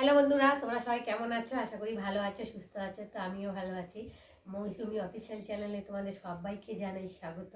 Hello বন্ধুরা, তোমরা সবাই কেমন আছো? আশা করি ভালো আছো, সুস্থ আছো। তো আমিও ভালো আছি। মৌসুমি অফিসিয়াল চ্যানেলে তোমাদের সবাইকে জানাই স্বাগত।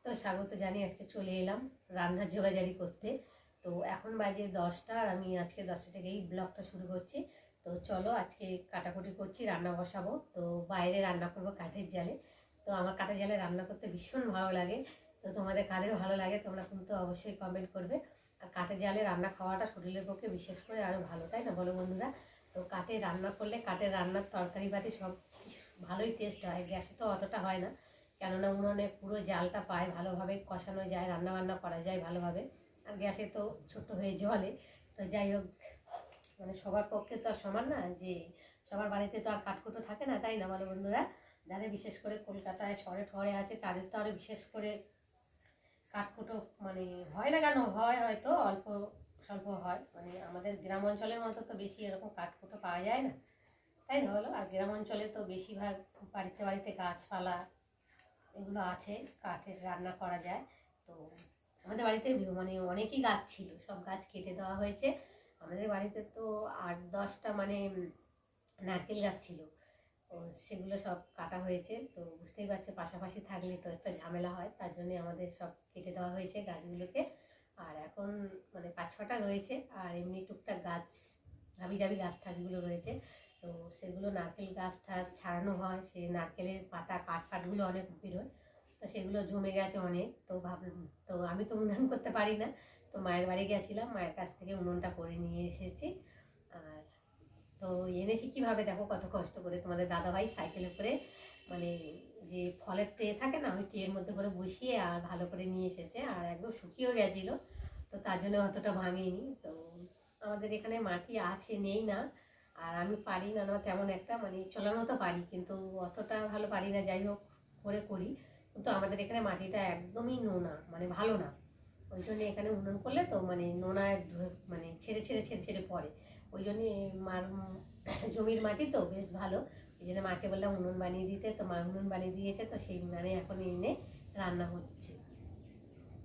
তো স্বাগত জানিয়ে আজকে চলে এলাম রান্নার জোগাড়জারি করতে। তো এখন বাজে 10টা আর আমি আজকে 10টা থেকেই ব্লগটা শুরু করছি। তো চলো আজকে কাটাকুটি করছি, রান্না বসাবো। তো বাইরে রান্না করবো কাঠের জালে। তো আমার কাঠের জালে রান্না করতে ভীষণ ভালো লাগে। তো তোমাদের কাদের ভালো লাগে তোমরা কিন্তু অবশ্যই কমেন্ট করবে। আর কাঠের জালে রান্না খাওয়াটা শরীরের পক্ষে বিশেষ করে আরও ভালো, তাই না বলো বন্ধুরা? তো কাঠে রান্না করলে কাঠের রান্নার তরকারি বাটি সব ভালোই টেস্ট হয়, গ্যাসে তো অতটা হয় না। কেননা উনুনে পুরো জালটা পায়, ভালোভাবে কষানো যায়, রান্না বান্না করা যায় ভালোভাবে। আর গ্যাসে তো ছোট হয়ে জলে। তো যাই হোক, মানে সবার পক্ষে তো আর সমান না, যে সবার বাড়িতে তো আর কাঠকুটো থাকে না, তাই না বলো বন্ধুরা? যাদের বিশেষ করে কলকাতায় শহরে ঠরে আছে তাদের তো আরও বিশেষ করে কাঠকুটো মানে হয় না। কেন হয়, হয়তো অল্প স্বল্প হয়, মানে আমাদের গ্রাম অঞ্চলের মতো তো বেশি এরকম কাঠকুটো পাওয়া যায় না, তাই না বলো? আর গ্রাম অঞ্চলে তো বেশিরভাগ বাড়িতে বাড়িতে গাছপালা এগুলো আছে, কাঠের রান্না করা যায়। তো আমাদের বাড়িতে মানে অনেকই গাছ ছিল, সব গাছ কেটে দেওয়া হয়েছে। আমাদের বাড়িতে তো 8-10টা মানে নারকেল গাছ ছিল। তো সেগুলো সব কাটা হয়েছে। তো বুঝতেই পারছো, পাশাপাশি থাকলে তো একটা ঝামেলা হয়, তার জন্য আমাদের সব কেটে দেওয়া হয়েছে গাছগুলোকে। আর এখন মানে 5-6টা রয়েছে, আর এমনি টুকটাক গাছ হাবি জাবি গাছ টাছগুলো রয়েছে। তো সেগুলো নারকেল গাছ টাছ ছাড়ানো হয়, সেই নারকেলের পাতা কাঠগুলো অনেক বেরোয়। তো সেগুলো জমে গেছে অনেক। তো ভাবলাম, তো আমি তো উনুন করতে পারি না। তো মায়ের বাড়ি গেছিলাম, মায়ের কাছ থেকে উনুনটা করে নিয়ে এসেছি। আর তো এনেছি কিভাবে দেখো, কত কষ্ট করে তোমাদের দাদাভাই সাইকেলে করে, মানে যে ফলের ট্রে থাকে না, ওই ট্রের মধ্যে করে বসিয়ে আর ভালো করে নিয়ে এসেছে। আর একদম শুকিয়েও গেছিলো, তো তার জন্য অতটা ভাঙেনি। তো আমাদের এখানে মাটি আছে নেই না, আর আমি পারি না তেমন একটা, মানে চলানো তো পারি কিন্তু অতটা ভালো পারি না। যাই হোক, করে করি। কিন্তু আমাদের এখানে মাটিটা একদমই নোনা, মানে ভালো না। ওই জন্য এখানে উনুন করলে তো মানে নোনা মানে ছেড়ে ছেড়ে ছেড়ে ছেড়ে পড়ে। ওই জন্যে মার জমির মাটি তো বেশ ভালো। ওই জন্য মাকে বললাম উনুন বানিয়ে দিতে, তো মা উনুন বানিয়ে দিয়েছে। তো সেই উনানে এখন এনে রান্না হচ্ছে।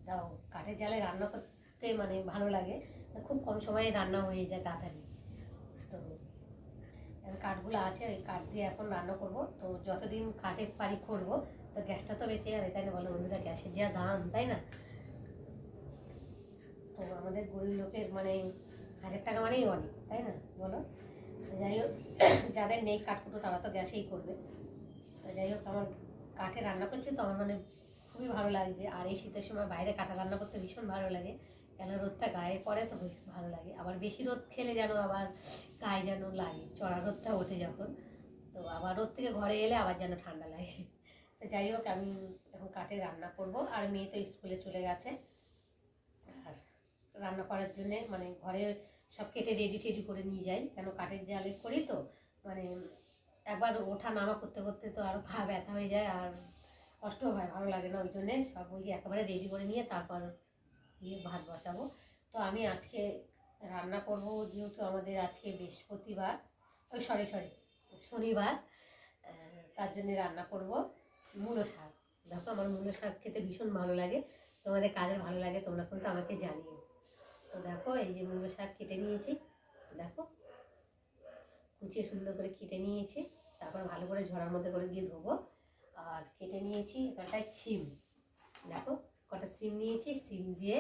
তাও কাঠের জালে রান্না করতে মানে ভালো লাগে, খুব কম সময়ে রান্না হয়ে যায় তাড়াতাড়ি। তো কাঠগুলো আছে, ওই কাঠ দিয়ে এখন রান্না করব। তো যতদিন কাঠে পারি করবো। তো গ্যাসটা তো বেঁচে যাবে, তাই না বলো বন্ধুরা? গ্যাসের যা দাম, তাই না? তো আমাদের গরিব লোকের মানে 1000 টাকা মানেই অনেক, তাই না বলো? যাই হোক, যাদের নেই কাঠকুটো তারা তো গ্যাসেই করবে। তো যাই হোক, আমার কাঠে রান্না করছে তো আমার মানে খুবই ভালো লাগছে। আর এই শীতের সময় বাইরে কাঠে রান্না করতে ভীষণ ভালো লাগে, কেন রোদটা গায়ে পড়ে তো বেশ ভালো লাগে। আবার বেশি রোদ খেলে যেন আবার গায়ে যেন লাগে, চড়া রোদটা ওঠে যখন। তো আবার রোদ থেকে ঘরে এলে আবার যেন ঠান্ডা লাগে। তো যাই হোক, আমি এখন কাঠে রান্না করব। আর মেয়ে তো স্কুলে চলে গেছে। আর রান্না করার জন্যে মানে ঘরে সব কেটে রেডি টেডি করে নিয়ে যাই, কেন কাঠের জালে করি তো মানে একবার ওঠা নামা করতে করতে তো আরও পা ব্যথা হয়ে যায়, আর কষ্ট হয়, ভালো লাগে না। ওই জন্যে সব ওই একেবারে রেডি করে নিয়ে তারপর ভাত বসাবো। তো আমি আজকে রান্না করব, যেহেতু আমাদের আজকে বৃহস্পতিবার, ওই সরি সরি শনিবার, তার জন্যে রান্না করব মূলো শাক। দেখো, আমার মূলো শাক খেতে ভীষণ ভালো লাগে। তোমাদের কাদের ভালো লাগে তোমরা কিন্তু আমাকে জানিও। তো দেখো, এই যে মূলো শাক কেটে নিয়েছি, দেখো কুচিয়ে সুন্দর করে কেটে নিয়েছি। তারপর ভালো করে ঝরার মধ্যে করে দিয়ে ধোবো। আর কেটে নিয়েছি এখানটায় সিম, দেখো কটা সিম নিয়েছি, সিম দিয়ে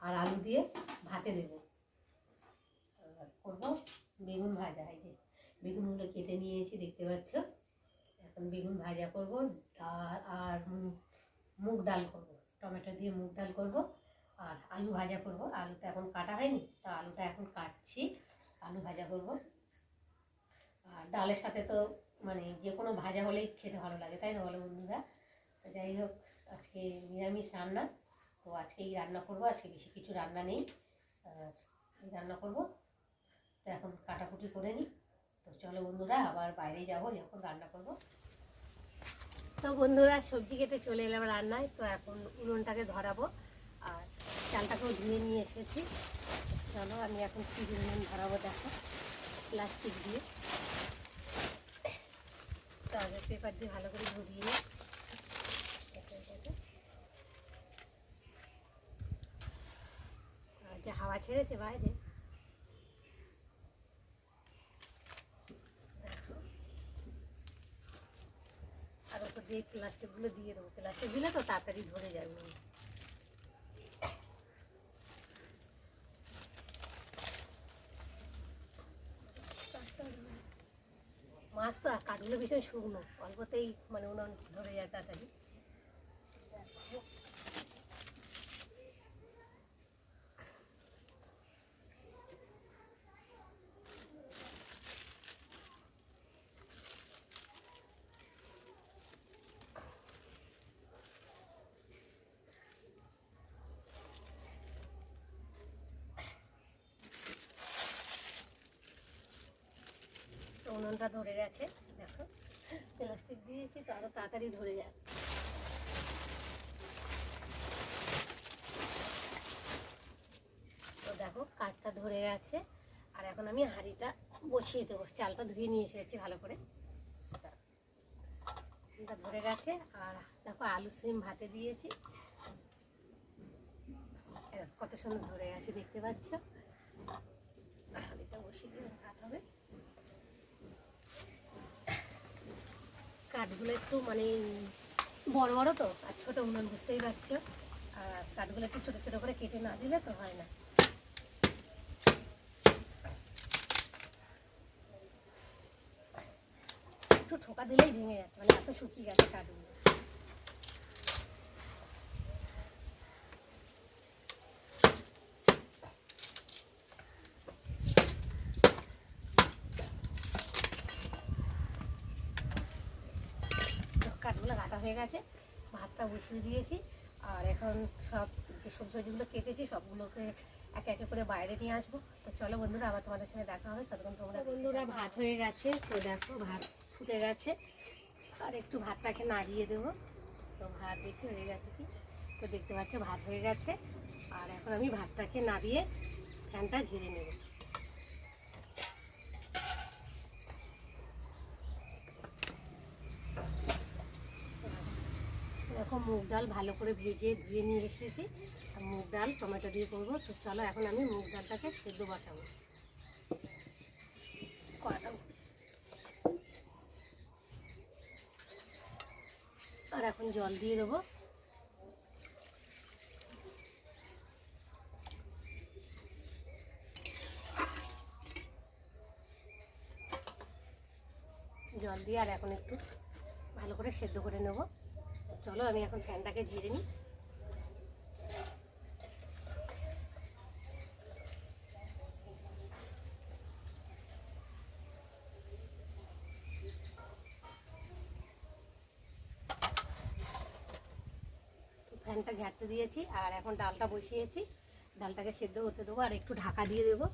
আর আলু দিয়ে ভাতে দেবো। আর করবো বেগুন ভাজা। এই যে বেগুনগুলো কেটে নিয়েছি, দেখতে পাচ্ছ। এখন বেগুন ভাজা করব, আর মুগ ডাল করব, টমেটো দিয়ে মুগ ডাল করব। আর আলু ভাজা করব। আলুটা এখন কাটা হয়নি, তো আলুটা এখন কাটছি, আলু ভাজা করব। আর ডালের সাথে তো মানে যে কোনো ভাজা হলেই খেতে ভালো লাগে, তাই না বলো বন্ধুরা? তো যাই হোক, আজকে নিরামিষ রান্না। তো আজকে এই রান্না করব, আজকে বেশি কিছু রান্না নেই, এই রান্না করব। তো এখন কাটাকুটি করে নিই। তো চলো বন্ধুরা, আবার বাইরে যাব যখন রান্না করব। তো বন্ধুরা, সবজি কেটে চলে এলাম রান্নায়। তো এখন উনুনটাকে ধরাবো, আর চালটাকেও ধুয়ে নিয়ে এসেছি। চলো, আমি এখন কি উনুন ধরাবো দেখো, প্লাস্টিক দিয়ে। তো আগে পেপার দিয়ে ভালো করে ধরিয়ে নিই। আর যে হাওয়া ছেড়েছে বাইরে, উপর দিয়ে প্লাস্টিকগুলো দিয়ে দেবো, প্লাস্টিক দিলে তো তাড়াতাড়ি ধরে যাবে। মাছ তো কাঠগুলো ভীষণ শুকনো, অল্পতেই মানে উনুন ধরে যায় তাড়াতাড়ি। উনুনটা ধরে গেছে, দেখো প্লাস্টিক দিয়েছি তো আরো তাড়াতাড়ি ধরে যায়। তো দেখো কাঠটা ধরে গেছে, আর এখন আমি হাঁড়িটা বসিয়ে দেবো। চালটা ধুয়ে নিয়ে এসেছি ভালো করে, ধরে গেছে। আর দেখো আলু সিম ভাতে দিয়েছি, কত সুন্দর ধরে গেছে দেখতে পাচ্ছ। হাঁড়িটা বসিয়ে দিয়ে ভাত হবে। কাঠগুলো একটু মানে বড় বড় তো, আর ছোটো উনুন বুঝতেই পারছো, আর কাঠগুলো একটু ছোটো ছোটো করে কেটে না দিলে তো হয় না। একটু ঠোকা দিলেই ভেঙে যাচ্ছে, মানে এত শুকিয়ে গেছে কাঠগুলো। কাঠগুলো কাটা হয়ে গেছে, ভাতটা বসিয়ে দিয়েছি। আর এখন সব যে সবজিগুলো কেটেছি সবগুলোকে একে একে করে বাইরে নিয়ে আসবো। তো চলো বন্ধুরা, আবার তোমাদের সঙ্গে দেখা হবে, ততক্ষণ তোমরা। বন্ধুরা ভাত হয়ে গেছে, তো দেখো ভাত ফুটে গেছে, আর একটু ভাতটাকে নাড়িয়ে দেবো। তো ভাত দেখে হয়ে গেছে কি, তো দেখতে পাচ্ছ ভাত হয়ে গেছে। আর এখন আমি ভাতটাকে নাড়িয়ে ফ্যানটা ঝেড়ে নেব। দেখো মুগ ডাল ভালো করে ভেজে ধুয়ে নিয়ে এসেছি, আর মুগ ডাল টমেটো দিয়ে করবো। তো চলো এখন আমি মুগ ডালটাকে সেদ্ধ বসাবো। আর এখন জল দিয়ে দেবো। জল দিয়ে আর এখন একটু ভালো করে সেদ্ধ করে নেব। চলো আমি এখন ফ্যানটাকে ঝেড়ে নিই। ফ্যানটা ঝাড়তে দিয়েছি, আর এখন ডালটা বসিয়েছি, ডালটাকে সেদ্ধ হতে দেবো, আর একটু ঢাকা দিয়ে দেবো।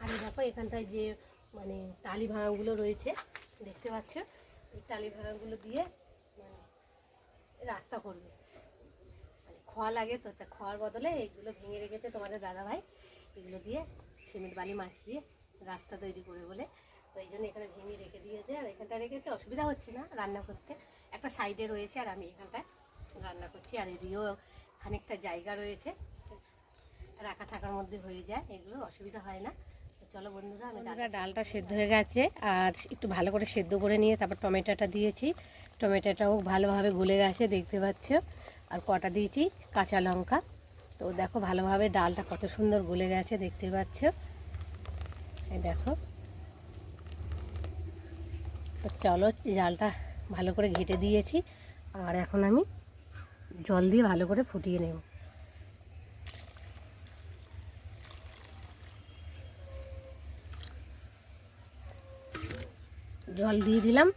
আর দেখো এখানটায় যে মানে টালি ভাঙাগুলো রয়েছে দেখতে পাচ্ছ, এই টালি ভাঙাগুলো দিয়ে মানে রাস্তা করবে, মানে খোয়া লাগে তো, খোয়ার বদলে এইগুলো ভেঙে রেখেছে তোমাদের দাদাভাই, এগুলো দিয়ে সিমেন্ট বালি মাখিয়ে রাস্তা তৈরি করে বলে, তো এই জন্য এখানে ভেঙে রেখে দিয়েছে। আর এখানটা রেখেছে, অসুবিধা হচ্ছে না রান্না করতে, একটা সাইডে রয়েছে, আর আমি এখানটায় রান্না করছি। আর এদিকেও খানিকটা জায়গা রয়েছে, রাখা ঠাকার মধ্যে হয়ে যায়, এগুলো অসুবিধা হয় না। তো চলো বন্ধুরা, আমি ডালটা সেদ্ধ হয়ে গেছে, আর একটু ভালো করে সেদ্ধ করে নিয়ে তারপর টমেটোটা দিয়েছি। টমেটোটাও ভালোভাবে গলে গেছে দেখতে পাচ্ছ, আর কটা দিয়েছি কাঁচা লঙ্কা। তো দেখো ভালোভাবে ডালটা কত সুন্দর গলে গেছে দেখতে পাচ্ছ, এই দেখো। তো চলো ডালটা ভালো করে ঘেটে দিয়েছি, আর এখন আমি জল দিয়ে ভালো করে ফুটিয়ে নেব। জল দিয়ে দিলাম,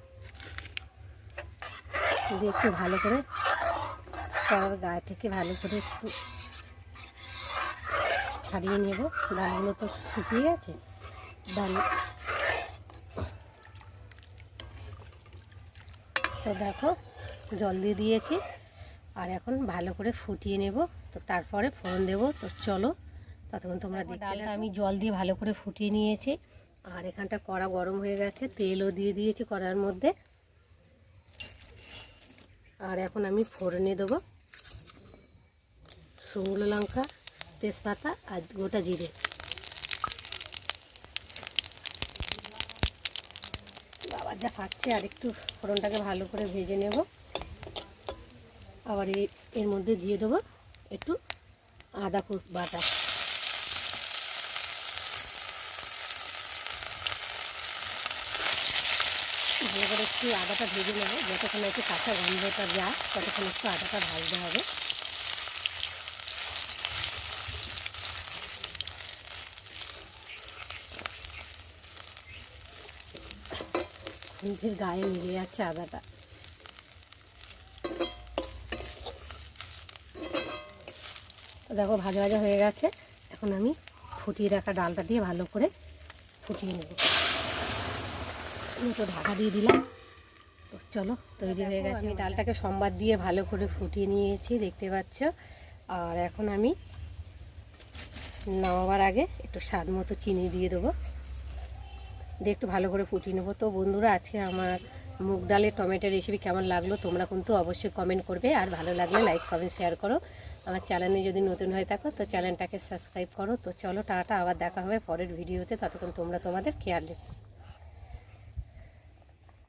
দিয়ে একটু ভালো করে কড়ার গায়ে থেকে ভালো করে একটু ছাড়িয়ে নেব। ডালগুলো তো শুকিয়ে গেছে, ডাল তো দেখো জল দিয়ে দিয়েছি, আর এখন ভালো করে ফুটিয়ে নেব। তো তারপরে ফোড়ন দেবো। তো চলো ততক্ষণ তোমরা দেখতে। ডালটা আমি জল দিয়ে ভালো করে ফুটিয়ে নিয়েছি, আর এখানটা কড়া গরম হয়ে গেছে, তেলও দিয়ে দিয়েছি কড়ার মধ্যে। আর এখন আমি ফোড়নে দেবো শুকনো লঙ্কা, তেজপাতা আর গোটা জিরে। আবার যা ফাটছে, আর একটু ফোড়নটাকে ভালো করে ভেজে নেব। আবার এর মধ্যে দিয়ে দেবো একটু আদা বাটা। ভালো করে একটু আদাটা ভেজে নেবো, যতক্ষণ একটু কাঁচা গন্ধটা যায় ততক্ষণ একটু আদাটা ভাজতে হবে। নিজের গায়ে মিলে যাচ্ছে আদাটা। তো দেখো ভাজা ভাজা হয়ে গেছে। এখন আমি ফুটিয়ে রাখা ডালটা দিয়ে ভালো করে ফুটিয়ে নেব। একটু ঢাকা দিয়ে দিলাম। তো চলো, তৈরি হয়ে গেছে। আমি ডালটাকে সম্বাদ দিয়ে ভালো করে ফুটিয়ে নিয়েছি, দেখতে পাচ্ছ। আর এখন আমি নামাবার আগে একটু স্বাদ মতো চিনি দিয়ে দেবো, দিয়ে একটু ভালো করে ফুটিয়ে নেবো। তো বন্ধুরা, আজকে আমার মুগ ডালের টমেটো রেসিপি কেমন লাগলো তোমরা কিন্তু অবশ্যই কমেন্ট করবে, আর ভালো লাগলে লাইক কমেন্ট শেয়ার করো। আমার চ্যানেলে যদি নতুন হয়ে থাকো তো চ্যানেলটাকে সাবস্ক্রাইব করো। তো চলো, টাটা, আবার দেখা হবে পরের ভিডিওতে। ততক্ষণ তোমরা তোমাদের কেয়ার রেখো।